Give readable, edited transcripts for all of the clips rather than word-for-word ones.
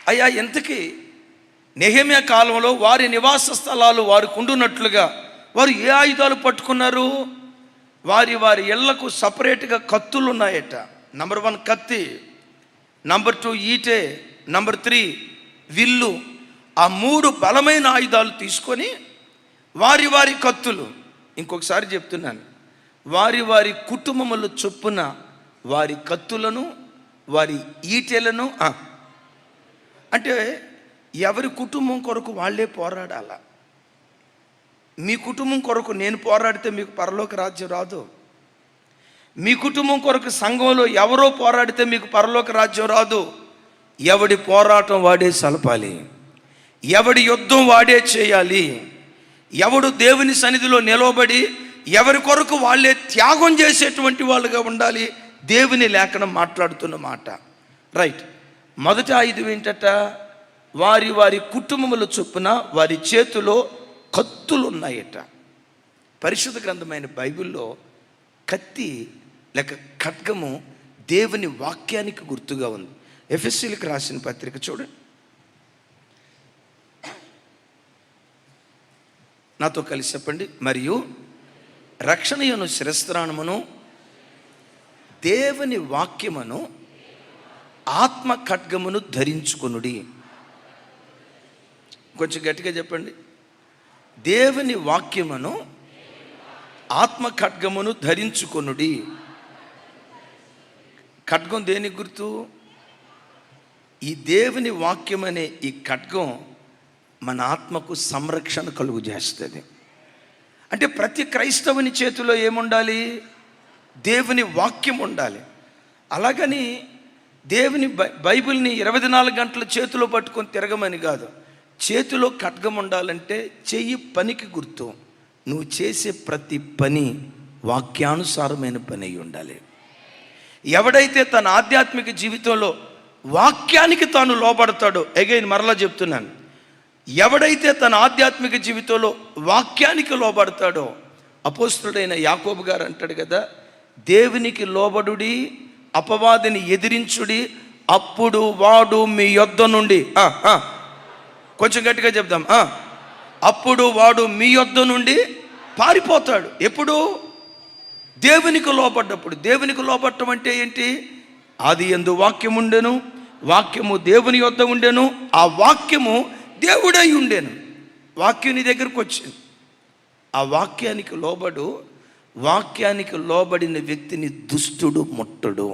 అయ్యా, ఇంతకీ నెహెమ్యా కాలంలో వారి నివాస స్థలాలు వారికి ఉండునట్లుగా వారు ఏ ఆయుధాలు పట్టుకున్నారు? వారి వారి ఇళ్లకు సపరేట్గా కత్తులు ఉన్నాయట. నంబర్ 1 కత్తి, నంబర్ 2 ఈటె, నంబర్ 3 విల్లు. ఆ 3 బలమైన ఆయుధాలు తీసుకొని వారి వారి కత్తులు, ఇంకొకసారి చెప్తున్నాను, వారి వారి కుటుంబముల చొప్పున వారి కత్తులను, వారి ఈటెలను, అంటే ఎవరి కుటుంబం కొరకు వాళ్ళే పోరాడాల. మీ కుటుంబం కొరకు నేను పోరాడితే మీకు పరలోక రాజ్యం రాదు. మీ కుటుంబం కొరకు సంఘంలో ఎవరో పోరాడితే మీకు పరలోక రాజ్యం రాదు. ఎవడి పోరాటం వాడే సలపాలి, ఎవడి యుద్ధం వాడే చేయాలి. ఎవడు దేవుని సన్నిధిలో నిలవబడి ఎవరి కొరకు వాళ్ళే త్యాగం చేసేటువంటి వాళ్ళుగా ఉండాలి. దేవుని లేఖనం మాట్లాడుతున్న మాట. రైట్. మొదటి ఆయుధం ఏంటట? వారి వారి కుటుంబముల చొప్పున వారి చేతిలో కత్తులు ఉన్నాయట. పరిశుద్ధ గ్రంథమైన బైబిల్లో కత్తి లేక ఖడ్గము దేవుని వాక్యానికి గుర్తుగా ఉంది. ఎఫెసీయులకు రాసిన పత్రిక చూడండి, నాతో కలిసి చెప్పండి. మరియు రక్షణయను శిరస్త్రాణమును దేవుని వాక్యమును ఆత్మ ఖడ్గమును ధరించుకొనుడి. కొంచెం గట్టిగా చెప్పండి. దేవుని వాక్యమును ఆత్మ ఖడ్గమును ధరించుకొనుడి. ఖడ్గం దేనికి గుర్తు? ఈ దేవుని వాక్యం అనే ఈ ఖడ్గం మన ఆత్మకు సంరక్షణ కలుగు చేస్తుంది. అంటే ప్రతి క్రైస్తవుని చేతిలో ఏముండాలి? దేవుని వాక్యం ఉండాలి. అలాగని దేవుని బైబిల్ని 24 గంటల చేతిలో పట్టుకొని తిరగమని కాదు. చేతిలో ఖడ్గం ఉండాలంటే చెయ్యి పనికి గుర్తు. నువ్వు చేసే ప్రతి పని వాక్యానుసారమైన పని అయి ఉండాలి. ఎవడైతే తన ఆధ్యాత్మిక జీవితంలో వాక్యానికి తాను లోబడతాడో, అగైన్ మరలా చెప్తున్నాను, ఎవడైతే తన ఆధ్యాత్మిక జీవితంలో వాక్యానికి లోబడతాడో, అపోస్తుడైన యాకోబు గారు అంటాడు కదా, దేవునికి లోబడుడి, అపవాదిని ఎదిరించుడి, అప్పుడు వాడు మీ యొద్ద నుండి, కొంచెం గట్టిగా చెప్దాం, అప్పుడు వాడు మీ యొద్ద నుండి పారిపోతాడు. ఎప్పుడు? దేవునికి లోబడ్డప్పుడు. దేవునికి లోబడటం అంటే ఏంటి? ఆది యందు వాక్యం ఉండెను, వాక్యము దేవుని యొద్ద ఉండెను, ఆ వాక్యము దేవుడై ఉండెను. వాక్యం నీ దగ్గరకు వచ్చింది. ఆ వాక్యానికి లోబడు. వాక్యానికి లోబడిన వ్యక్తిని దుష్టుడు ముట్టడు.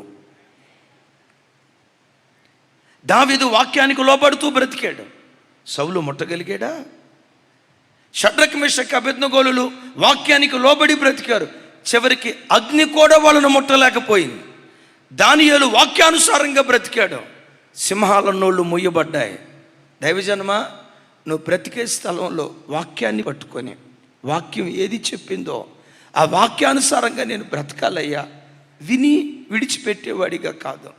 దావీదు వాక్యానికి లోబడుతూ బ్రతికాడు. సౌలు ముట్టగలిగాడా? షడ్రక్ మెషక్ అబేద్నెగోలు వాక్యానికి లోబడి బ్రతికారు. చివరికి అగ్ని కూడా వాళ్ళను ముట్టలేకపోయింది. దానియేలు వాక్యానుసారంగా బ్రతికాడు. సింహాల నోళ్ళు ముయ్యబడ్డాయి. దైవజనమా, నువ్వు బ్రతికే స్థలంలో వాక్యాన్ని పట్టుకొని, వాక్యం ఏది చెప్పిందో ఆ వాక్యానుసారంగా నేను బ్రతకాలయ్యా, విని విడిచిపెట్టేవాడిగా కాదు.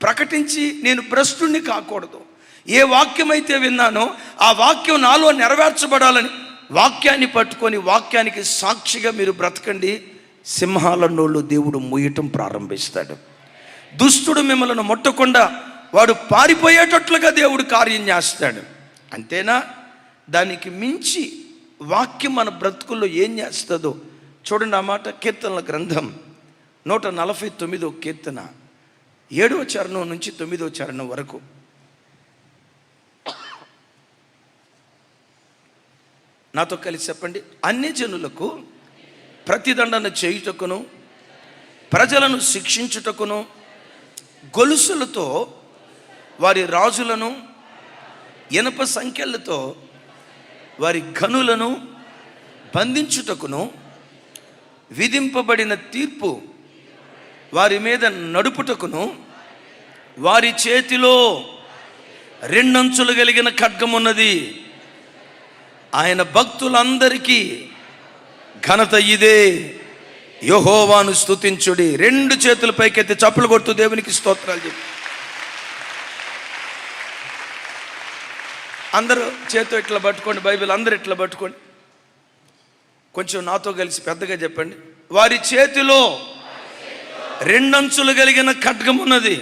ప్రకటించి నేను భ్రష్టుణ్ణి కాకూడదు. ఏ వాక్యమైతే విన్నానో ఆ వాక్యం నాలో నెరవేర్చబడాలని వాక్యాన్ని పట్టుకొని వాక్యానికి సాక్షిగా మీరు బ్రతకండి. సింహాల నోళ్ళు దేవుడు మూయటం ప్రారంభిస్తాడు. దుష్టుడు మిమ్మల్ని ముట్టకుండా వాడు పారిపోయేటట్లుగా దేవుడు కార్యం చేస్తాడు. అంతేనా? దానికి మించి వాక్యం మన బ్రతుకుల్లో ఏం చేస్తుందో చూడండి. ఆ మాట కీర్తనల గ్రంథం 149వ కీర్తన 7వ చరణం నుంచి 9వ చరణం వరకు. నాతో కలిసి చెప్పండి. అన్ని జనులకు ప్రతిదండన చేయుటకును, ప్రజలను శిక్షించుటకును, గొలుసులతో వారి రాజులను, ఇనప సంఖ్యలతో వారి గనులను బంధించుటకును, విధింపబడిన తీర్పు వారి మీద నడుపుటకును, వారి చేతిలో 2 అంచులు కలిగిన ఖడ్గమున్నది. ఆయన భక్తులందరికీ ఘనత ఇదే, యెహోవాను స్తుతించుడి. 2 చేతుల పైకెత్తి చప్పులు కొడుతూ దేవునికి స్తోత్రాలు చెప్పి, అందరూ చేతితో ఇట్లా పట్టుకోండి. బైబిల్ అందరూ ఇట్లా పట్టుకోండి. కొంచెం నాతో కలిసి పెద్దగా చెప్పండి. వారి చేతిలో 2 అంచులు కలిగిన ఖడ్గం ఉన్నది.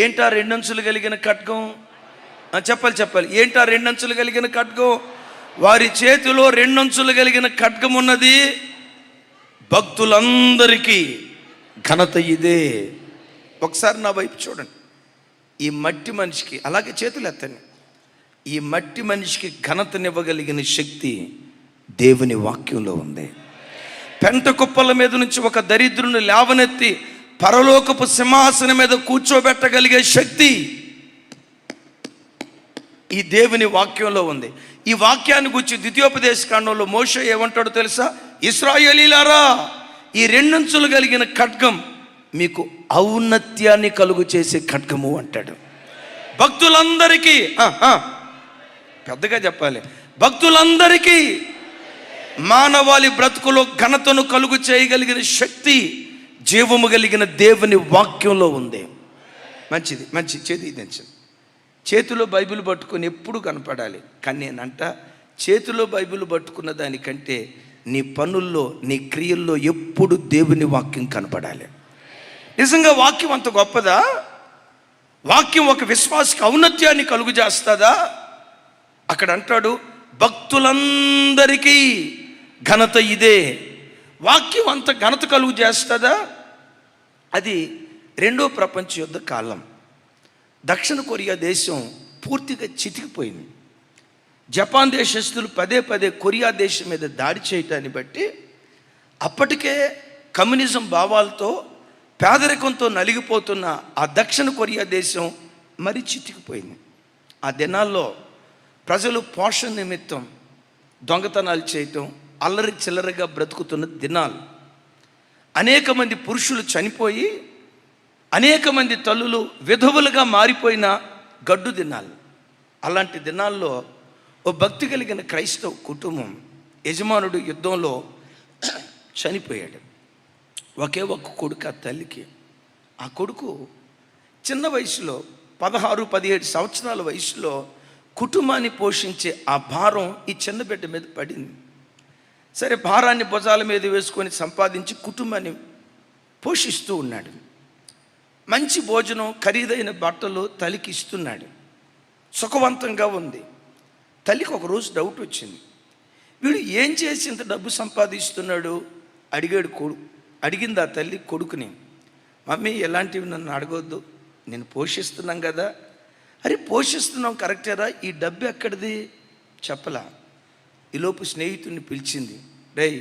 ఏంటా రెండంచులు కలిగిన ఖడ్గం? చెప్పాలి. ఏంటా రెండంచులు కలిగిన ఖడ్గం? వారి చేతిలో రెండంచులు కలిగిన ఖడ్గం ఉన్నది. భక్తులందరికీ ఘనత ఇదే. ఒకసారి నా వైపు చూడండి. ఈ మట్టి మనిషికి, అలాగే చేతులు ఎత్తండి, ఈ మట్టి మనిషికి ఘనతనివ్వగలిగిన శక్తి దేవుని వాక్యంలో ఉంది. పెంట కుప్పల మీద నుంచి ఒక దరిద్రుని లేవనెత్తి పరలోకపు సింహాసనం మీద కూర్చోబెట్టగలిగే శక్తి ఈ దేవుని వాక్యంలో ఉంది. ఈ వాక్యాన్ని గురించి ద్వితీయోపదేశ కాండంలో మోషే ఏమంటాడో తెలుసా? ఇశ్రాయేలీలారా, ఈ రెండంచులు కలిగిన ఖడ్గం మీకు ఔన్నత్యాన్ని కలుగు చేసే ఖడ్గము అంటాడు. భక్తులందరికీ, పెద్దగా చెప్పాలి, భక్తులందరికీ మానవాళి బ్రతుకులో ఘనతను కలుగు చేయగలిగిన శక్తి జీవము కలిగిన దేవుని వాక్యంలో ఉంది. మంచిది, మంచి చేతి దించండి. చేతిలో బైబిల్ పట్టుకొని ఎప్పుడు కనపడాలి. కానీ నేనంట, చేతిలో బైబిల్ పట్టుకున్న దానికంటే నీ పనుల్లో, నీ క్రియల్లో ఎప్పుడు దేవుని వాక్యం కనపడాలి. నిజంగా వాక్యం అంత గొప్పదా? వాక్యం ఒక విశ్వాసకి ఔన్నత్యాన్ని కలుగు చేస్తుందా? అక్కడ అంటాడు, భక్తులందరికీ ఘనత ఇదే. వాక్యం అంత ఘనత కలుగు చేస్తుందా? అది రెండో ప్రపంచ యుద్ధ కాలం. దక్షిణ కొరియా దేశం పూర్తిగా చితికిపోయింది. జపాన్ దేశస్తులు పదే కొరియా దేశం మీద దాడి చేయటాన్ని బట్టి అప్పటికే కమ్యూనిజం భావాలతో పేదరికంతో నలిగిపోతున్న ఆ దక్షిణ కొరియా దేశం మరి చితికిపోయింది. ఆ దినాల్లో ప్రజలు పోషణ నిమిత్తం దొంగతనాలు చేయటం, అల్లరి చిల్లరగా బ్రతుకుతున్న దినాలు. అనేక మంది పురుషులు చనిపోయి అనేక మంది తల్లులు విధవులుగా మారిపోయిన గడ్డు దినాలు. అలాంటి దినాల్లో ఓ భక్తి కలిగిన క్రైస్తవ కుటుంబం యజమానుడు యుద్ధంలో చనిపోయాడు. ఒకే ఒక్క కొడుకు ఆ తల్లికి. ఆ కొడుకు చిన్న వయసులో 16-17 సంవత్సరాల వయసులో కుటుంబాన్ని పోషించే ఆ భారం ఈ చిన్న బిడ్డ మీద పడింది. సరే, భారాన్ని భుజాల మీద వేసుకొని సంపాదించి కుటుంబాన్ని పోషిస్తూ ఉన్నాడు. మంచి భోజనం, ఖరీదైన బట్టలు తల్లికి ఇస్తున్నాడు. సుఖవంతంగా ఉంది. తల్లికి ఒకరోజు డౌట్ వచ్చింది. వీడు ఏం చేసి ఇంత డబ్బు సంపాదిస్తున్నాడు అడిగాడు అడిగింది ఆ తల్లి కొడుకుని. మమ్మీ, ఎలాంటివి నన్ను అడగొద్దు, నేను పోషిస్తున్నాం కదా. అరే, పోషిస్తున్నాం కరెక్టేరా, ఈ డబ్బు ఎక్కడిది చెప్పలా. ఈలోపు స్నేహితుడిని పిలిచింది. రేయ్,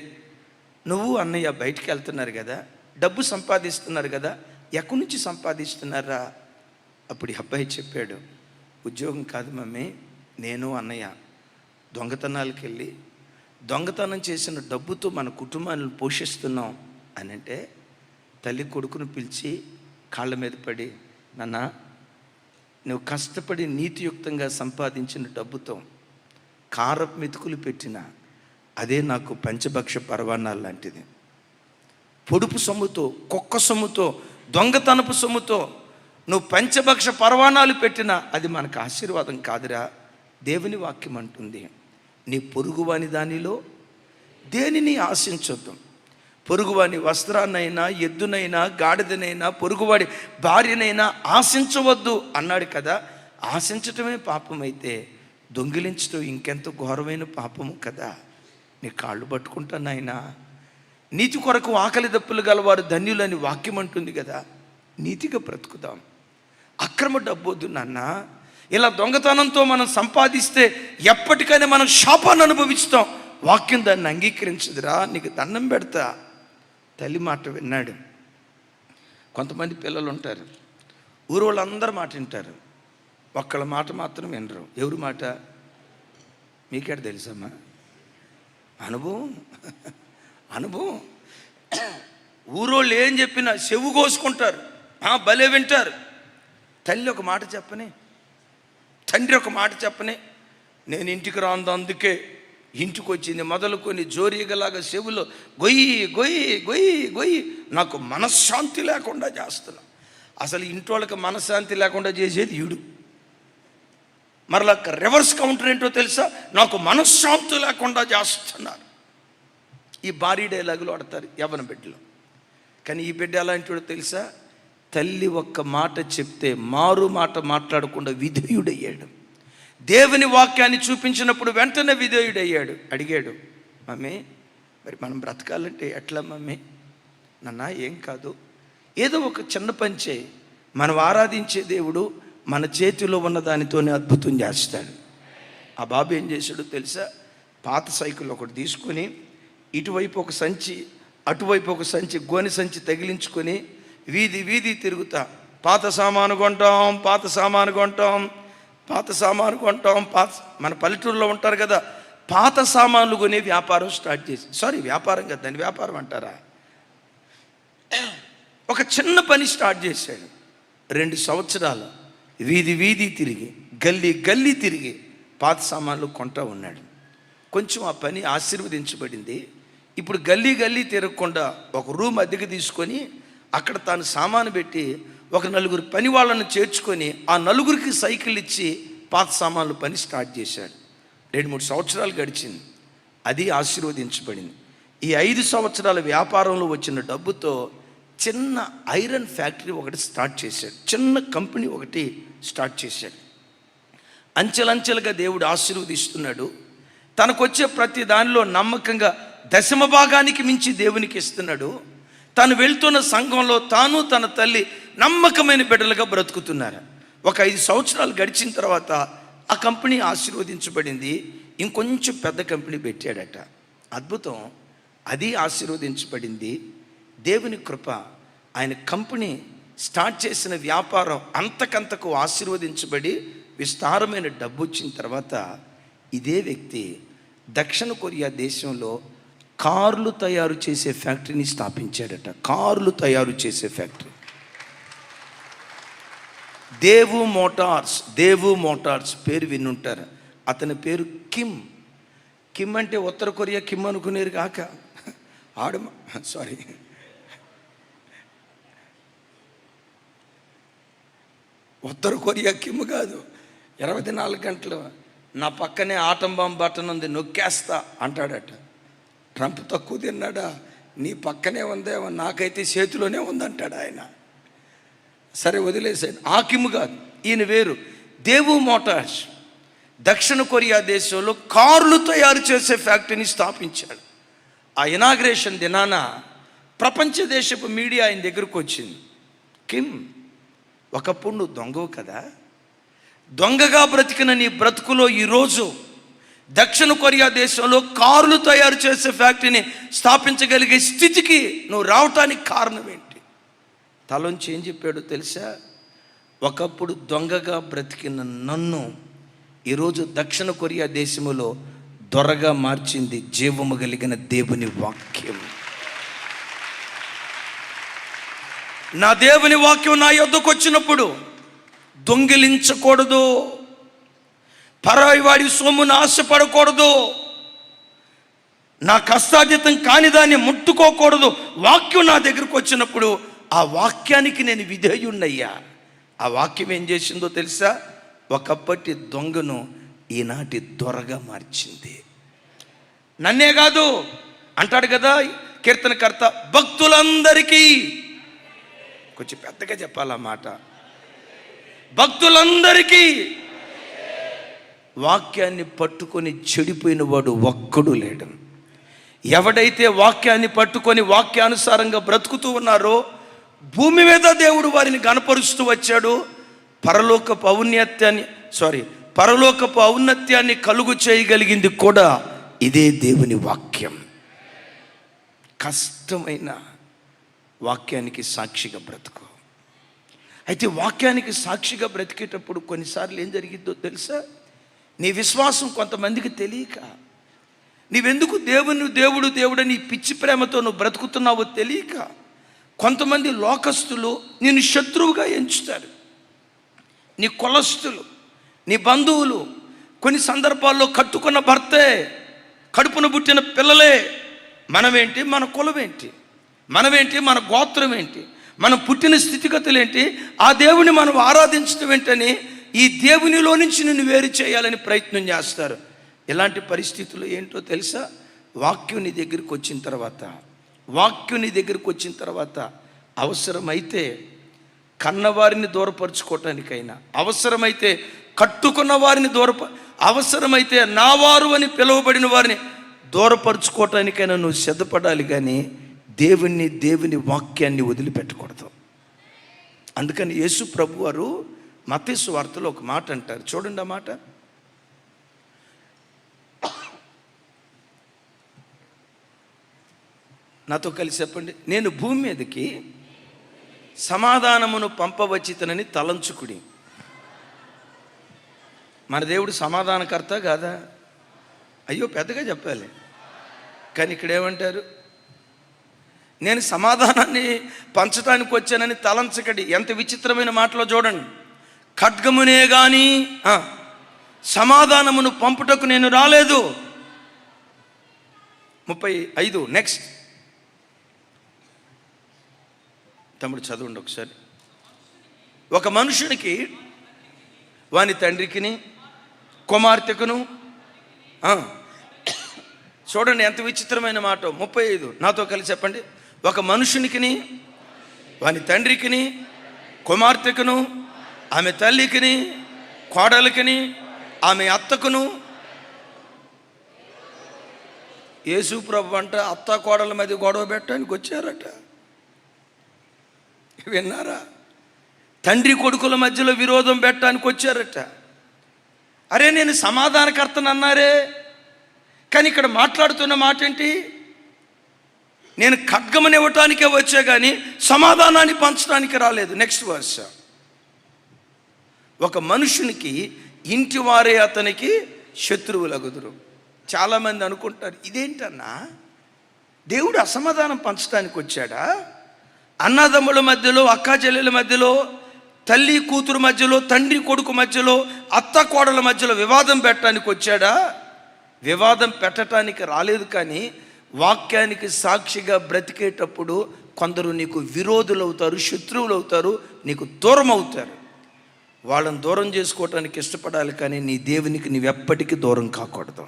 నువ్వు అన్నయ్య బయటికి వెళ్తున్నారు కదా, డబ్బు సంపాదిస్తున్నారు కదా, ఎక్కడి నుంచి సంపాదిస్తున్నారా? అప్పుడు ఈ అబ్బాయి చెప్పాడు, ఉద్యోగం కాదు మమ్మీ, నేను అన్నయ్య దొంగతనాలకు వెళ్ళి దొంగతనం చేసిన డబ్బుతో మన కుటుంబాన్ని పోషిస్తున్నాం అని అంటే, తల్లి కొడుకును పిలిచి కాళ్ళ మీద పడి, నాన్న, నువ్వు కష్టపడి నీతియుక్తంగా సంపాదించిన డబ్బుతో కారపు మెతుకులు పెట్టిన అదే నాకు పంచభక్ష పరవాన్నాలు లాంటిది. పొడుపు సొమ్ముతో, కుక్క సొమ్ముతో, దొంగతనపు సొమ్ముతో నువ్వు పంచభక్ష పరవాణాలు పెట్టినా అది మనకు ఆశీర్వాదం కాదురా. దేవుని వాక్యం అంటుంది, నీ పొరుగువాని దానిలో దేనిని ఆశించొద్దు. పొరుగువాని వస్త్రాన్నైనా, ఎద్దునైనా, గాడిదనైనా, పొరుగువాడి భార్యనైనా ఆశించవద్దు అన్నాడు కదా. ఆశించటమే పాపమైతే దొంగిలించడం ఇంకెంత ఘోరమైన పాపము కదా. నీ కాళ్ళు పట్టుకుంటానైనా. నీతి కొరకు ఆకలి దప్పులు గలవారు ధన్యులని వాక్యం అంటుంది కదా. నీతిగా బ్రతుకుదాం. అక్రమ డబ్బొద్దు నాన్న. ఇలా దొంగతనంతో మనం సంపాదిస్తే ఎప్పటికైనా మనం శాపాన్ని అనుభవిస్తాం. వాక్యం దాన్ని అంగీకరించదురా, నీకు దండం పెడతా. తల్లి మాట విన్నాడు. కొంతమంది పిల్లలు ఉంటారు, ఊరు వాళ్ళందరూ మాట వింటారు, ఒక్కళ్ళ మాట మాత్రం వినరు. ఎవరి మాట మీకేట తెలుసమ్మా? అనుభవం. ఊరోళ్ళు ఏం చెప్పినా చెవు కోసుకుంటారు, భలే వింటారు. తల్లి ఒక మాట చెప్పని, తండ్రి ఒక మాట చెప్పని, నేను ఇంటికి రాంది అందుకే ఇంటికి వచ్చింది మొదలుకొని జోరీగలాగా చెవులో గొయ్యి గొయ్యి గొయ్యి గొయ్యి నాకు మనశ్శాంతి లేకుండా చేస్తున్నా. అసలు ఇంటోళ్ళకి మనశ్శాంతి లేకుండా చేసేది ఈడు. మరలా రివర్స్ కౌంటర్ ఏంటో తెలుసా? నాకు మనశ్శాంతి లేకుండా చేస్తున్నారు. ఈ భారీ డైలాగులు ఆడతారు యవ్వన బిడ్డలు. కానీ ఈ బిడ్డ ఎలాంటివాడో తెలుసా? తల్లి ఒక్క మాట చెప్తే మారు మాట మాట్లాడకుండా విధేయుడయ్యాడు. దేవుని వాక్యాన్ని చూపించినప్పుడు వెంటనే విధేయుడయ్యాడు. అడిగాడు, మమ్మీ మరి మనం బ్రతకాలంటే ఎట్లా మమ్మీ? నాన్న ఏం కాదు, ఏదో ఒక చిన్న పని చేయి, మనం ఆరాధించే దేవుడు మన చేతిలో ఉన్న దానితోనే అద్భుతం చేస్తాడు. ఆ బాబు ఏం చేశాడో తెలుసా? పాత సైకిల్ ఒకటి తీసుకొని ఇటువైపు ఒక సంచి అటువైపు ఒక సంచి గోనె సంచి తగిలించుకొని వీధి వీధి తిరుగుతా పాత సామాను కొంటాం, పాత సామాను కొంటాం, పాత సామాను కొంటాం, మన పల్లెటూరులో ఉంటారు కదా, పాత సామాన్లు కొనే వ్యాపారం స్టార్ట్ చేసి, వ్యాపారం కదా, దాన్ని వ్యాపారం అంటారా? ఒక చిన్న పని స్టార్ట్ చేశాడు. 2 సంవత్సరాలు వీధి వీధి తిరిగి గల్లీ గల్లీ తిరిగి పాత సామాన్లు కొంటా ఉన్నాడు. కొంచెం ఆ పని ఆశీర్వదించబడింది. ఇప్పుడు గల్లీ గల్లీ తిరగకుండా ఒక రూమ్ అద్దెకి తీసుకొని అక్కడ తాను సామాను పెట్టి ఒక 4 పని వాళ్ళను చేర్చుకొని ఆ 4కి సైకిల్ ఇచ్చి పాత సామాన్లు పని స్టార్ట్ చేశాడు. 2-3 సంవత్సరాలు గడిచింది. అది ఆశీర్వదించబడింది. ఈ 5 సంవత్సరాల వ్యాపారంలో వచ్చిన డబ్బుతో చిన్న ఐరన్ ఫ్యాక్టరీ ఒకటి స్టార్ట్ చేశాడు. చిన్న కంపెనీ ఒకటి స్టార్ట్ చేశాడు. అంచెలంచెలుగా దేవుడు ఆశీర్వదిస్తున్నాడు. తనకొచ్చే ప్రతి దానిలో నమ్మకంగా 10వ భాగానికి మించి దేవునికి ఇస్తున్నాడు. తను వెళ్తున్న సంఘంలో తాను తన తల్లి నమ్మకమైన బిడ్డలుగా బ్రతుకుతున్నారు. ఒక 5 సంవత్సరాలు గడిచిన తర్వాత ఆ కంపెనీ ఆశీర్వదించబడింది. ఇంకొంచెం పెద్ద కంపెనీ పెట్టాడట. అద్భుతం. అది ఆశీర్వదించబడింది. దేవుని కృప. ఆయన కంపెనీ స్టార్ట్ చేసిన వ్యాపారం అంతకంతకు ఆశీర్వదించబడి విస్తారమైన డబ్బు వచ్చిన తర్వాత ఇదే వ్యక్తి దక్షిణ కొరియా దేశంలో కార్లు తయారు చేసే ఫ్యాక్టరీని స్థాపించాడట. కార్లు తయారు చేసే ఫ్యాక్టరీ. దేవు మోటార్స్ పేరు వినుంటారు. అతని పేరు కిమ్. కిమ్ అంటే ఉత్తర కొరియా కిమ్ అనుకునేరు కాక ఉత్తర కొరియా కిమ్ కాదు. 24 గంటలు నా పక్కనే ఆటం బాంబు బటన్ ఉంది, నొక్కేస్తా అంటాడట. ట్రంప్ తక్కువ తిన్నాడా? నీ పక్కనే ఉందేమో, నాకైతే చేతిలోనే ఉందంటాడు ఆయన. సరే వదిలేసాడు. ఆ కిమ్ కాదు, ఈయన వేరు. దేవు మోటార్స్ దక్షిణ కొరియా దేశంలో కార్లు తయారు చేసే ఫ్యాక్టరీని స్థాపించాడు. ఆ ఇనాగ్రేషన్ దినాన ప్రపంచ దేశపు మీడియా ఆయన దగ్గరకు వచ్చింది. కిమ్, ఒకప్పుడు నువ్వు దొంగవు కదా, దొంగగా బ్రతికిన నీ బ్రతుకులో ఈరోజు దక్షిణ కొరియా దేశంలో కార్లు తయారు చేసే ఫ్యాక్టరీని స్థాపించగలిగే స్థితికి నువ్వు రావటానికి కారణం ఏంటి? తలోంచి ఏం చెప్పాడో తెలుసా? ఒకప్పుడు దొంగగా బ్రతికిన నన్ను ఈరోజు దక్షిణ కొరియా దేశంలో దొరగా మార్చింది జీవము కలిగిన దేవుని వాక్యం. నా దేవుని వాక్యం నా యొద్దకు వచ్చినప్పుడు దొంగిలించకూడదు, పరాయి వాడి సొమ్మును ఆశపడకూడదు, నా కష్టార్జితం కాని దాన్ని ముట్టుకోకూడదు. వాక్యం నా దగ్గరకు వచ్చినప్పుడు ఆ వాక్యానికి నేను విధేయున్నయ్యా. ఆ వాక్యం ఏం చేసిందో తెలుసా? ఒకప్పటి దొంగను ఈనాటి దొరగా మార్చింది. నన్నే కాదు అంటాడు కదా కీర్తనకర్త, భక్తులందరికీ, కొంచెం పెద్దగా చెప్పాలా మాట, భక్తులందరికీ వాక్యాన్ని పట్టుకొని చెడిపోయిన వాడు ఒక్కడు లేడు. ఎవడైతే వాక్యాన్ని పట్టుకొని వాక్యానుసారంగా బ్రతుకుతూ ఉన్నారో భూమి మీద దేవుడు వారిని గణపరుస్తూ వచ్చాడు. పరలోకపు ఔన్నత్యాన్ని కలుగు చేయగలిగింది కూడా ఇదే దేవుని వాక్యం. కష్టమైన వాక్యానికి సాక్షిగా బ్రతుకు. అయితే వాక్యానికి సాక్షిగా బ్రతికేటప్పుడు కొన్నిసార్లు ఏం జరిగిద్దో తెలుసా? నీ విశ్వాసం కొంతమందికి తెలియక, నీవెందుకు దేవుడని పిచ్చి ప్రేమతో నువ్వు బ్రతుకుతున్నావో తెలియక కొంతమంది లోకస్తులు నిన్ను శత్రువుగా ఎంచుతారు. నీ కులస్తులు, నీ బంధువులు, కొన్ని సందర్భాల్లో కట్టుకున్న భర్తే, కడుపున పుట్టిన పిల్లలే. మనమేంటి, మన కులమేంటి, మనమేంటి, మన గోత్రం ఏంటి, మనం పుట్టిన స్థితిగతులు ఏంటి, ఆ దేవుని మనం ఆరాధించడం ఏంటని ఈ దేవునిలో నుంచి నిన్ను వేరు చేయాలని ప్రయత్నం చేస్తారు. ఇలాంటి పరిస్థితులు ఏంటో తెలుసా? వాక్యం నీ దగ్గరికి వచ్చిన తర్వాత అవసరమైతే కన్నవారిని దూరపరుచుకోవటానికైనా, అవసరమైతే కట్టుకున్న వారిని అవసరమైతే నా వారు అని పిలువబడిన వారిని దూరపరుచుకోవటానికైనా నువ్వు సిద్ధపడాలి, కానీ దేవుని వాక్యాన్ని వదిలిపెట్టకూడదు. అందుకని యేసు ప్రభు వారు మత్తయి సువార్తలో ఒక మాట అంటారు, చూడండి ఆ మాట. నాతో కలిసి చెప్పండి. నేను భూమి మీదకి సమాధానమును పంపవచ్చితనని తలంచుకుడి. మన దేవుడు సమాధానకర్త కాదా? అయ్యో పెద్దగా చెప్పాలి, కానీ ఇక్కడ ఏమంటారు? నేను సమాధానాన్ని పంచడానికి వచ్చానని తలంచకడి. ఎంత విచిత్రమైన మాటలో చూడండి. ఖడ్గమునే గాని సమాధానమును పంపుటకు నేను రాలేదు. 35 నెక్స్ట్ తమ్ముడు చదవండి ఒకసారి. ఒక మనుషునికి వాని తండ్రికిని కుమార్తెకును, చూడండి ఎంత విచిత్రమైన మాట. 35 నాతో కలిసి చెప్పండి. ఒక మనుషునికిని వాని తండ్రికిని కుమార్తెకును, ఆమె తల్లికిని కోడలికిని ఆమె అత్తకును. యేసు ప్రభు అంట అత్త కోడల మధ్య గొడవ పెట్టడానికి వచ్చారట. విన్నారా? తండ్రి కొడుకుల మధ్యలో విరోధం పెట్టడానికి వచ్చారట. అరే నేను సమాధానకర్తను అన్నారే, కానీ ఇక్కడ మాట్లాడుతున్న మాట ఏంటి? నేను ఖడ్గమని ఇవ్వటానికే వచ్చా కానీ సమాధానాన్ని పంచడానికి రాలేదు. Next verse. ఒక మనుషునికి ఇంటి వారే అతనికి శత్రువులగుదురు. చాలామంది అనుకుంటారు, ఇదేంటన్నా దేవుడు అసమాధానం పంచడానికి వచ్చాడా? అన్నదమ్ముల మధ్యలో, అక్కా చెల్లెల మధ్యలో, తల్లి కూతురు మధ్యలో, తండ్రి కొడుకు మధ్యలో, అత్త కోడల మధ్యలో వివాదం పెట్టడానికి వచ్చాడా? వివాదం పెట్టడానికి రాలేదు, కానీ వాక్యానికి సాక్షిగా బ్రతికేటప్పుడు కొందరు నీకు విరోధులు అవుతారు, శత్రువులు అవుతారు, నీకు దూరం అవుతారు. వాళ్ళని దూరం చేసుకోవటానికి ఇష్టపడాలి, కానీ నీ దేవునికి నీవెప్పటికీ దూరం కాకూడదు.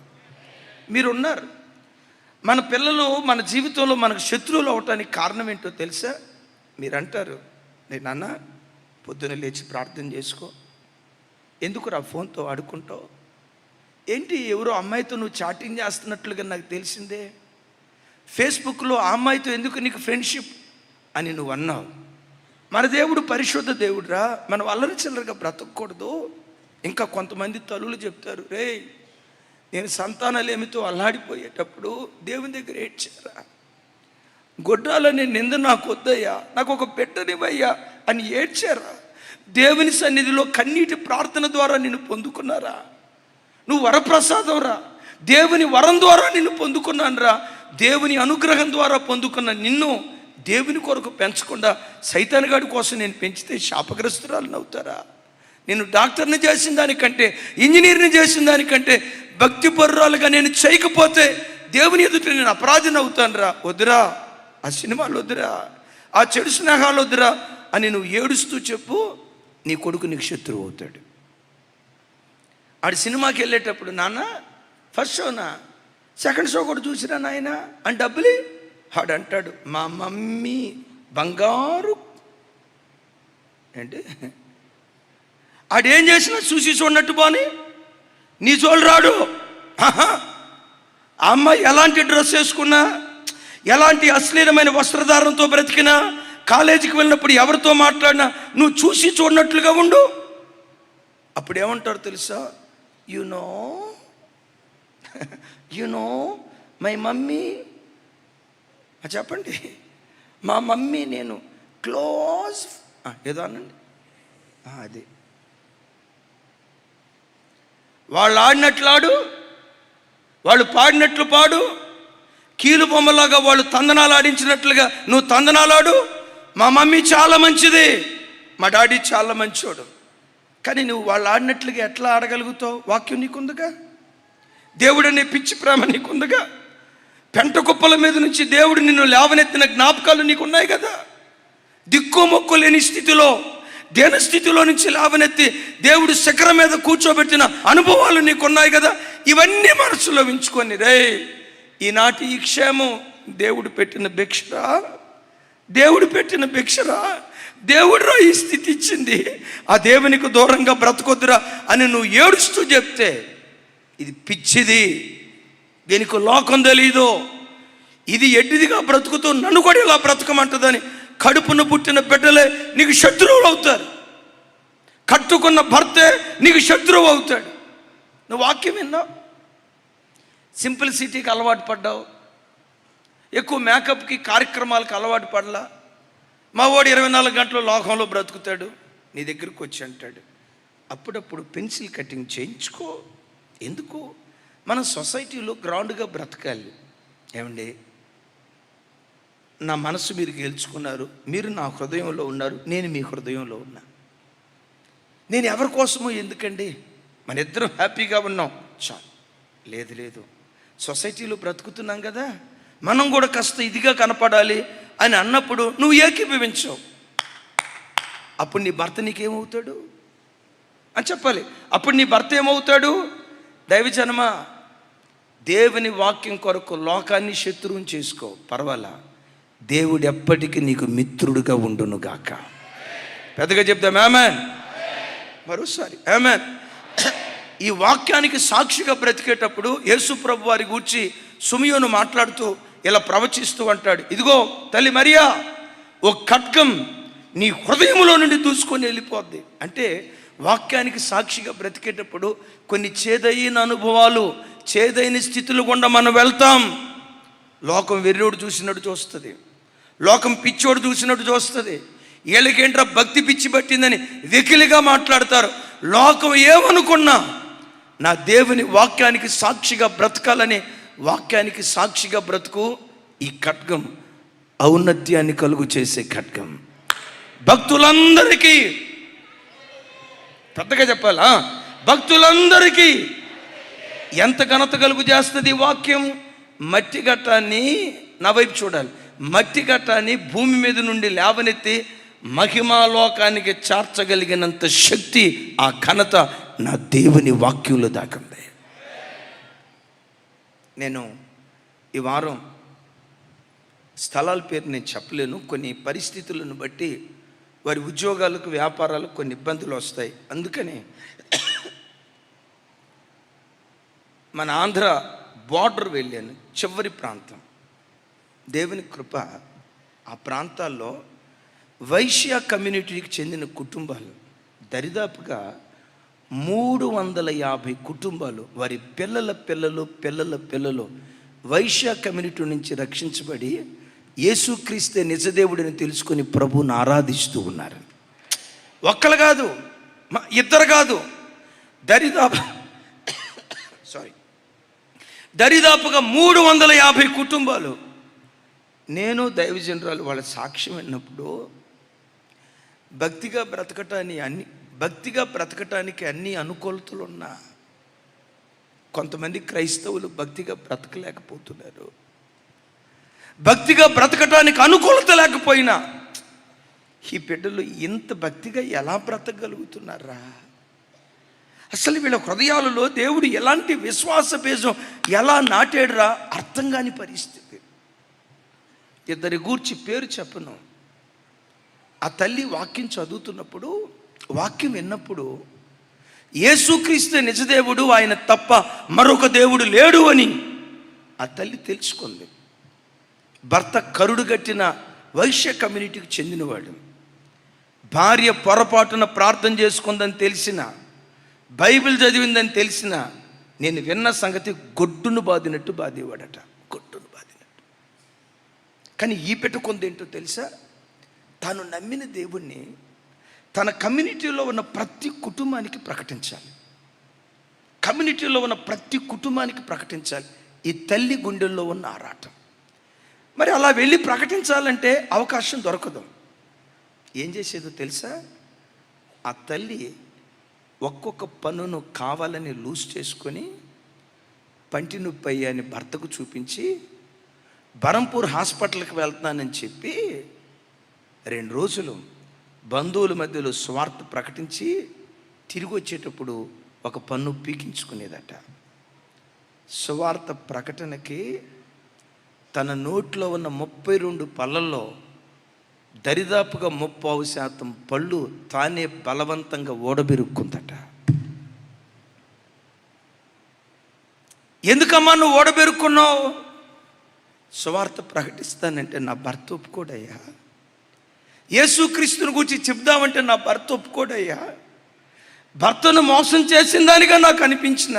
మీరున్నారు. మన పిల్లలు మన జీవితంలో మనకు శత్రువులు అవటానికి కారణం ఏంటో తెలుసా? మీరంటారు, నాన్న పొద్దున్న లేచి ప్రార్థన చేసుకో, ఎందుకు రా ఫోన్తో ఆడుకుంటావు? ఏంటి ఎవరో అమ్మాయితో నువ్వు చాటింగ్ చేస్తున్నట్లుగా నాకు తెలిసిందే, ఫేస్బుక్లో ఆ అమ్మాయితో ఎందుకు నీకు ఫ్రెండ్షిప్ అని నువ్వు అన్నావు. మన దేవుడు పరిశుద్ధ దేవుడురా, మనం అల్లరి చిల్లరగా బ్రతకూడదు. ఇంకా కొంతమంది తల్లులు చెప్తారు, రే నేను సంతానలేమితో అల్లాడిపోయేటప్పుడు దేవుని దగ్గర ఏడ్చారా, గొడ్రాలనే నింద నాకు వద్దయ్యా, నాకు ఒక పెట్టనివయ్యా అని ఏడ్చారా. దేవుని సన్నిధిలో కన్నీటి ప్రార్థన ద్వారా నిన్ను పొందుకున్నారా? నువ్వు వరప్రసాదం రా, దేవుని వరం ద్వారా నిన్ను పొందుకున్నాను రా. దేవుని అనుగ్రహం ద్వారా పొందుకున్న నిన్ను దేవుని కొరకు పెంచకుండా సైతానుగాడి కోసం నేను పెంచితే శాపగ్రస్తురాలను అవుతారా? నేను డాక్టర్ని చేసిన దానికంటే, ఇంజనీర్ని చేసిన దానికంటే భక్తిపరురాలుగా నేను చేయకపోతే దేవుని ఎదుట నేను అపరాధిని అవుతాను రా. వద్దురా, ఆ సినిమాలు వద్దురా, ఆ చెడు స్నేహాలు వద్దురా అని నువ్వు ఏడుస్తూ చెప్పు, నీ కొడుకు నీకు శత్రువు అవుతాడు. ఆడి సినిమాకి వెళ్ళేటప్పుడు, నాన్న ఫస్ట్ షోనా సెకండ్ షో కూడా చూసిరా నాయన అని డబ్బులు ఆడు అంటాడు, మా మమ్మీ బంగారు ఏంటి, ఆడేం చేసినా చూసి చూడనట్టు పోని నీ జోలు రాడు. ఆ అమ్మాయి ఎలాంటి డ్రెస్ వేసుకున్నా, ఎలాంటి అశ్లీలమైన వస్త్రధారణతో బ్రతికినా, కాలేజీకి వెళ్ళినప్పుడు ఎవరితో మాట్లాడినా నువ్వు చూసి చూడనట్లుగా ఉండు. అప్పుడు ఏమంటారు తెలుసా? You know my mummy. చెప్పండి, మా మమ్మీ నేను క్లోజ్ ఏదో అనండి. అది వాళ్ళు ఆడినట్లు ఆడు, వాళ్ళు పాడినట్లు పాడు, కీలు బొమ్మలాగా వాళ్ళు తందనాలు ఆడించినట్లుగా నువ్వు తందనాలాడు. మా మమ్మీ చాలా మంచిది, మా డాడీ చాలా మంచోడు. కానీ నువ్వు వాళ్ళు ఆడినట్లుగా ఎట్లా ఆడగలుగుతావు? వాక్యం నీకుందిగా, దేవుడు అనే పిచ్చి ప్రేమ నీకుందిగా, పెంట కుప్పల మీద నుంచి దేవుడు నిన్ను లేవనెత్తిన జ్ఞాపకాలు నీకున్నాయి కదా. దిక్కు మొక్కు లేని స్థితిలో, దేన స్థితిలో నుంచి లేవనెత్తి దేవుడు శిఖరం మీద కూర్చోబెట్టిన అనుభవాలు నీకున్నాయి కదా. ఇవన్నీ మనసులో ఉంచుకొని, రే ఈనాటి ఈ క్షేమం దేవుడు పెట్టిన భిక్షరా, దేవుడు పెట్టిన భిక్షరా. దేవుడురా ఈ స్థితి ఇచ్చింది, ఆ దేవునికి దూరంగా బ్రతకొద్దురా అని నువ్వు ఏడుస్తూ చెప్తే ఇది పిచ్చిది, దీనికి లోకం తెలీదు, ఇది ఎడ్డిదిగా బ్రతుకుతూ నన్ను కూడా ఇలా బ్రతకమంటుందని కడుపును పుట్టిన బిడ్డలే నీకు శత్రువులు అవుతారు. కట్టుకున్న భర్తే నీకు శత్రువు అవుతాడు. నువ్వు వాక్యం విన్నావు, సింప్లిసిటీకి అలవాటు పడ్డావు, ఎక్కువ మేకప్కి కార్యక్రమాలకు అలవాటు పడలా. మా వాడు 24 గంటలు లోకంలో బ్రతుకుతాడు, నీ దగ్గరికి వచ్చి అంటాడు అప్పుడప్పుడు పెన్సిల్ కటింగ్ చేయించుకో. ఎందుకు? మన సొసైటీలో గ్రౌండ్గా బ్రతకాలి. ఏమండి, నా మనసు మీరు గెలుచుకున్నారు, మీరు నా హృదయంలో ఉన్నారు, నేను మీ హృదయంలో ఉన్నా. నేను ఎవరి కోసమో ఎందుకండి, మన ఇద్దరం హ్యాపీగా ఉన్నాం చాలు. లేదు, సొసైటీలో బ్రతుకుతున్నాం కదా, మనం కూడా కాస్త ఇదిగా కనపడాలి అని అన్నప్పుడు నువ్వు ఏకీభవించవు. అప్పుడు నీ భర్త నీకేమవుతాడు అని చెప్పాలి. అప్పుడు నీ భర్త ఏమవుతాడు? దైవజనమా, దేవుని వాక్యం కొరకు లోకాన్ని శత్రువుని చేసుకో, పర్వాలా, దేవుడు ఎప్పటికీ నీకు మిత్రుడుగా ఉండును గాక. పెద్దగా చెప్తాం ఆమేన్. మరోసారి ఆమేన్. ఈ వాక్యానికి సాక్షిగా బ్రతికేటప్పుడు యేసు ప్రభు వారి గూర్చి సిమియోను మాట్లాడుతూ ఇలా ప్రవచిస్తూ అంటాడు, ఇదిగో తల్లి మరియా, ఓ ఖడ్గం నీ హృదయంలో నుండి దూసుకొని వెళ్ళిపోద్ది. అంటే వాక్యానికి సాక్షిగా బ్రతికేటప్పుడు కొన్ని చేదైన అనుభవాలు, చేదైన స్థితులు గుండా మనం వెళ్తాం. లోకం వెర్రోడు చూసినట్టు చూస్తుంది, లోకం పిచ్చోడు చూసినట్టు చూస్తుంది. వీళ్ళకేంట్రా భక్తి పిచ్చి పట్టిందని వెకిలిగా మాట్లాడతారు. లోకం ఏమనుకున్నా నా దేవుని వాక్యానికి సాక్షిగా బ్రతకాలని వాక్యానికి సాక్షిగా బ్రతుకు. ఈ ఖడ్గం ఔన్నత్యాన్ని కలుగు చేసే ఖడ్గం. భక్తులందరికీ, పెద్దగా చెప్పాలా, భక్తులందరికీ ఎంత ఘనత కలుగు చేస్తుంది ఈ వాక్యం. మట్టి ఘట్టాన్ని, నా వైపు చూడాలి, మట్టి ఘట్టాన్ని భూమి మీద నుండి లేవనెత్తి మహిమాలోకానికి చేర్చగలిగినంత శక్తి, ఆ ఘనత నా దేవుని వాక్యంలో దాకుంది. నేను ఈ వారం స్థలాల పేరు నేను చెప్పలేను, కొన్ని పరిస్థితులను బట్టి వారి ఉద్యోగాలకు, వ్యాపారాలకు కొన్ని ఇబ్బందులు వస్తాయి. అందుకని మన ఆంధ్ర బార్డర్ వెళ్ళాను, చివరి ప్రాంతం. దేవుని కృప, ఆ ప్రాంతాల్లో వైశ్య కమ్యూనిటీకి చెందిన కుటుంబాలు దరిదాపుగా 350 కుటుంబాలు, వారి పిల్లల పిల్లలు వైశ్య కమ్యూనిటీ నుంచి రక్షించబడి యేసుక్రీస్తే నిజదేవుడిని తెలుసుకొని ప్రభువుని ఆరాధిస్తూ ఉన్నారు. ఒక్కరు కాదు, ఇద్దరు కాదు, దరిదాపుగా 350 కుటుంబాలు. నేను దైవజనరాలు వాళ్ళ సాక్ష్యం విన్నప్పుడు భక్తిగా బ్రతకటానికి అన్ని అనుకూలతలు ఉన్నా కొంతమంది క్రైస్తవులు భక్తిగా బ్రతకలేకపోతున్నారు. భక్తిగా బ్రతకటానికి అనుకూలత లేకపోయినా ఈ బిడ్డలు ఇంత భక్తిగా ఎలా బ్రతకగలుగుతున్నారా? అసలు వీళ్ళ హృదయాలలో దేవుడు ఎలాంటి విశ్వాస బీజం ఎలా నాటాడురా అర్థం కాని పరిస్థితి. ఇద్దరి గూర్చి పేరు చెప్పను. ఆ తల్లి వాక్యం చదువుతున్నప్పుడు, వాక్యం విన్నప్పుడు యేసుక్రీస్తు నిజదేవుడు, ఆయన తప్ప మరొక దేవుడు లేడు అని ఆ తల్లి తెలుసుకుంది. భర్త కరుడుగట్టిన వైశ్య కమ్యూనిటీకి చెందినవాడు. భార్య పొరపాటున ప్రార్థన చేసుకుందని తెలిసిన, బైబిల్ చదివిందని తెలిసిన, నేను విన్న సంగతి గొడ్డును బాదినట్టు బాధేవాడట, గొడ్డును బాదినట్టు. కానీ ఈ పెట్టుకుందేంటో తెలుసా? తాను నమ్మిన దేవుణ్ణి తన కమ్యూనిటీలో ఉన్న ప్రతి కుటుంబానికి ప్రకటించాలి. కమ్యూనిటీలో ఉన్న ప్రతి కుటుంబానికి ప్రకటించాలి. ఈ తల్లి గుండెల్లో ఉన్న ఆరాటం. మరి అలా వెళ్ళి ప్రకటించాలంటే అవకాశం దొరకదు. ఏం చేసేదో తెలుసా? ఆ తల్లి ఒక్కొక్క పన్నును కావాలని లూజ్ చేసుకొని పంటి నొప్పి అయ్యాని భర్తకు చూపించి బరంపూర్ హాస్పిటల్కి వెళ్తున్నానని చెప్పి 2 రోజులు బంధువుల మధ్యలో స్వార్థ ప్రకటించి తిరిగి వచ్చేటప్పుడు ఒక పన్ను పీకించుకునేదట. స్వార్థ ప్రకటనకి తన నోట్లో ఉన్న 32 పళ్ళల్లో దరిదాపుగా 30% పళ్ళు తానే బలవంతంగా ఓడబెరుక్కుందట. ఎందుకమ్మా నువ్వు ఓడబెరుక్కున్నావు? సువార్త ప్రకటిస్తానంటే నా భర్త ఒప్పుకోడయ్యా. యేసుక్రీస్తుని గురించి చెప్దామంటే నా భర్త ఒప్పుకోడయ్యా. భర్తను మోసం చేసిన దానిగా నాకు అనిపించిన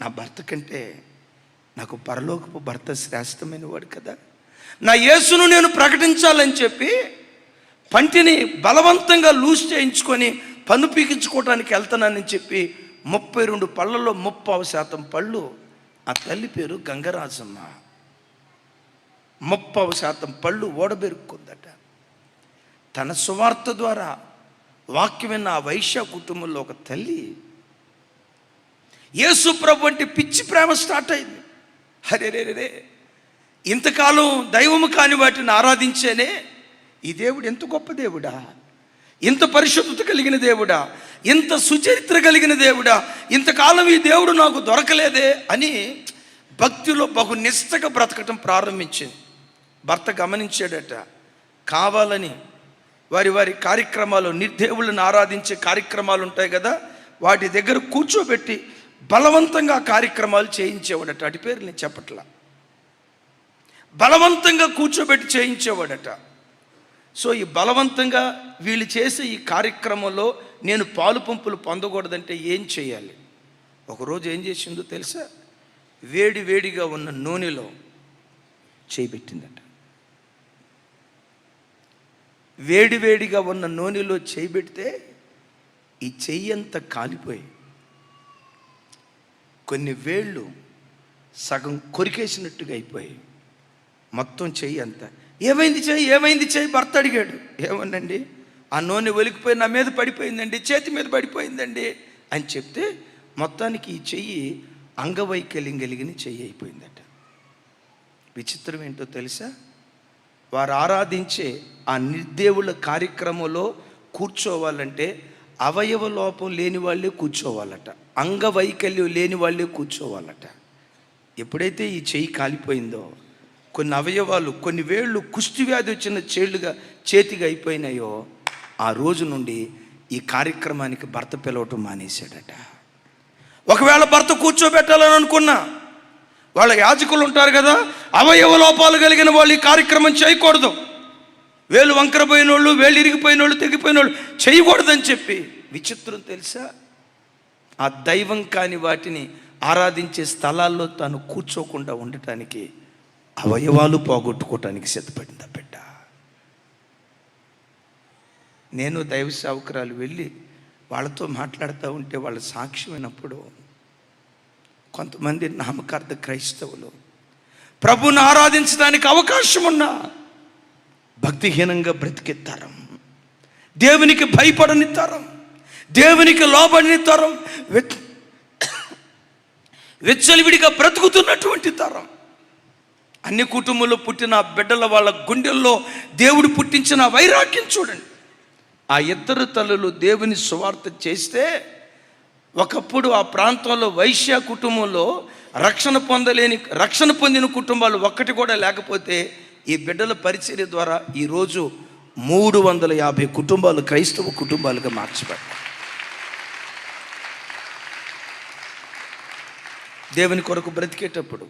నా భర్త కంటే నాకు పరలోకపు భర్త శ్రేష్టమైన వాడు కదా. నా యేసును నేను ప్రకటించాలని చెప్పి పంటిని బలవంతంగా లూజ్ చేయించుకొని పన్ను పీకించుకోవడానికి వెళ్తున్నానని చెప్పి 32 పళ్ళల్లో 30% పళ్ళు. ఆ తల్లి పేరు గంగరాజమ్మ. 30% పళ్ళు ఓడబెరుక్కుందట. తన సువార్త ద్వారా వాక్యమైన ఆ వైశ్య కుటుంబంలో ఒక తల్లి యేసు ప్రభు అంటే పిచ్చి ప్రేమ స్టార్ట్ అయింది. హరే, ఇంతకాలం దైవము కాని వాటిని ఆరాధించేనే ఈ దేవుడు ఎంత గొప్ప దేవుడా, ఇంత పరిశుద్ధత కలిగిన దేవుడా, ఇంత సుచరిత్ర కలిగిన దేవుడా, ఇంతకాలం ఈ దేవుడు నాకు దొరకలేదే అని భక్తిలో బహు నిష్టగా బ్రతకటం ప్రారంభించింది. భర్త గమనించాడట. కావాలని వారి కార్యక్రమాలు, నిర్దేవులను ఆరాధించే కార్యక్రమాలు ఉంటాయి కదా, వాటి దగ్గర కూర్చోబెట్టి బలవంతంగా కార్యక్రమాలు చేయించేవాడట. అటు పేరు నేను చెప్పట్లా. బలవంతంగా కూర్చోబెట్టి చేయించేవాడట. సో ఈ బలవంతంగా వీళ్ళు చేసే ఈ కార్యక్రమంలో నేను పాలు పంపులు పొందకూడదంటే ఏం చేయాలి? ఒకరోజు ఏం చేసిందో తెలుసా? వేడిగా ఉన్న నూనెలో చేయబెట్టిందట. వేడిగా ఉన్న నూనెలో చేయబెడితే ఈ చెయ్యి అంతా కాలిపోయి కొన్ని వేళ్ళు సగం కొరికేసినట్టుగా అయిపోయి మొత్తం చెయ్యి అంతా. ఏమైంది చెయ్యి భర్త అడిగాడు. ఏమనండి, ఆ నూనె ఒలికిపోయి నా మీద పడిపోయిందండి, చేతి మీద పడిపోయిందండి అని చెప్తే మొత్తానికి ఈ చెయ్యి అంగవైకల్యం కలిగిన చెయ్యి అయిపోయిందట. విచిత్రం ఏంటో తెలుసా? వారు ఆరాధించే ఆ నిర్దేవుల కార్యక్రమంలో కూర్చోవాలంటే అవయవ లోపం లేని వాళ్ళే కూర్చోవాలట, అంగవైకల్యం లేని వాళ్ళే కూర్చోవాలట. ఎప్పుడైతే ఈ చెయ్యి కాలిపోయిందో కొన్ని అవయవాలు, కొన్ని వేళ్ళు కుష్టి వ్యాధి వచ్చిన చేతిగా అయిపోయినాయో ఆ రోజు నుండి ఈ కార్యక్రమానికి భర్త పిలవటం మానేశాడట. ఒకవేళ భర్త కూర్చోబెట్టాలని అనుకున్నా, వాళ్ళ యాజకులు ఉంటారు కదా, అవయవ లోపాలు కలిగిన వాళ్ళు ఈ కార్యక్రమం చేయకూడదు, వేలు వంకరపోయిన వాళ్ళు, వేళ్ళు ఇరిగిపోయిన వాళ్ళు, తెగిపోయిన వాళ్ళు చేయకూడదని చెప్పి. విచిత్రం తెలుసా? ఆ దైవం కాని వాటిని ఆరాధించే స్థలాల్లో తాను కూర్చోకుండా ఉండటానికి అవయవాలు పోగొట్టుకోవటానికి సిద్ధపడింది ఆ బిడ్డ. నేను దైవ సేవకురాలు వెళ్ళి వాళ్ళతో మాట్లాడుతూ ఉంటే వాళ్ళ సాక్ష్యమైనప్పుడు కొంతమంది నామకార్థ క్రైస్తవులు ప్రభువుని ఆరాధించడానికి అవకాశం ఉన్నా భక్తిహీనంగా బ్రతికే తరం, దేవునికి భయపడని తరం, దేవునికి లోబడని తరం, వెచ్చలివిడిగా బ్రతుకుతున్నటువంటి తరం. అన్ని కుటుంబంలో పుట్టిన బిడ్డల వాళ్ళ గుండెల్లో దేవుడు పుట్టించిన వైరాగ్యం చూడండి. ఆ ఇద్దరు తల్లులు దేవుని సువార్త చేస్తే ఒకప్పుడు ఆ ప్రాంతంలో వైశ్య కుటుంబంలో రక్షణ పొందిన కుటుంబాలు ఒక్కటి కూడా లేకపోతే ఈ బిడ్డల పరిచర్య ద్వారా ఈరోజు 350 కుటుంబాలు క్రైస్తవ కుటుంబాలుగా మార్చబడ్డాయి. దేవుని కొరకు బ్రతికేటప్పుడు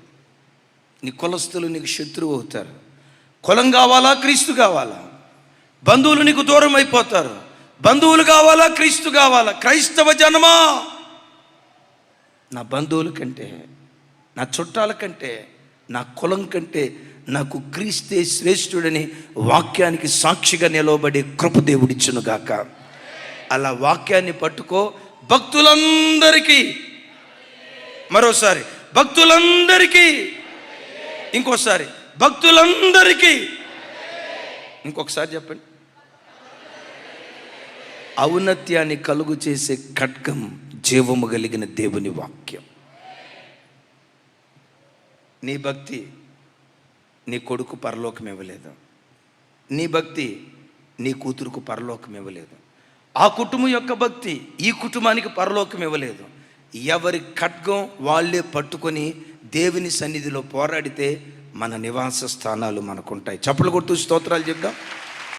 నీ కులస్తులు నీకు శత్రువు అవుతారు. కులం కావాలా, క్రీస్తు కావాలా? బంధువులు నీకు దూరం అయిపోతారు. బంధువులు కావాలా, క్రీస్తు కావాలా? క్రైస్తవ జనమా, నా బంధువుల కంటే, నా చుట్టాల కంటే, నా కులం కంటే నాకు క్రీస్తే శ్రేష్ఠుడని వాక్యానికి సాక్షిగా నిలవబడే కృప దేవుడిచ్చును గాక. అలా వాక్యాన్ని పట్టుకో. భక్తులందరికీ, మరోసారి భక్తులందరికీ, ఇంకోసారి భక్తులందరికీ, ఇంకొకసారి చెప్పండి. ఔన్నత్యాన్ని కలుగు చేసే ఖడ్గం జీవము కలిగిన దేవుని వాక్యం. నీ భక్తి నీ కొడుకు పరలోకం ఇవ్వలేదు, నీ భక్తి నీ కూతురుకు పరలోకం ఇవ్వలేదు, ఆ కుటుంబం యొక్క భక్తి ఈ కుటుంబానికి పరలోకం ఇవ్వలేదు. ఎవరి ఖడ్గం వాళ్ళే పట్టుకొని దేవుని సన్నిధిలో పోరాడితే మన నివాస స్థానాలు మనకుంటాయి. చప్పలు కొడుతూ స్తోత్రాలు చెప్దాం.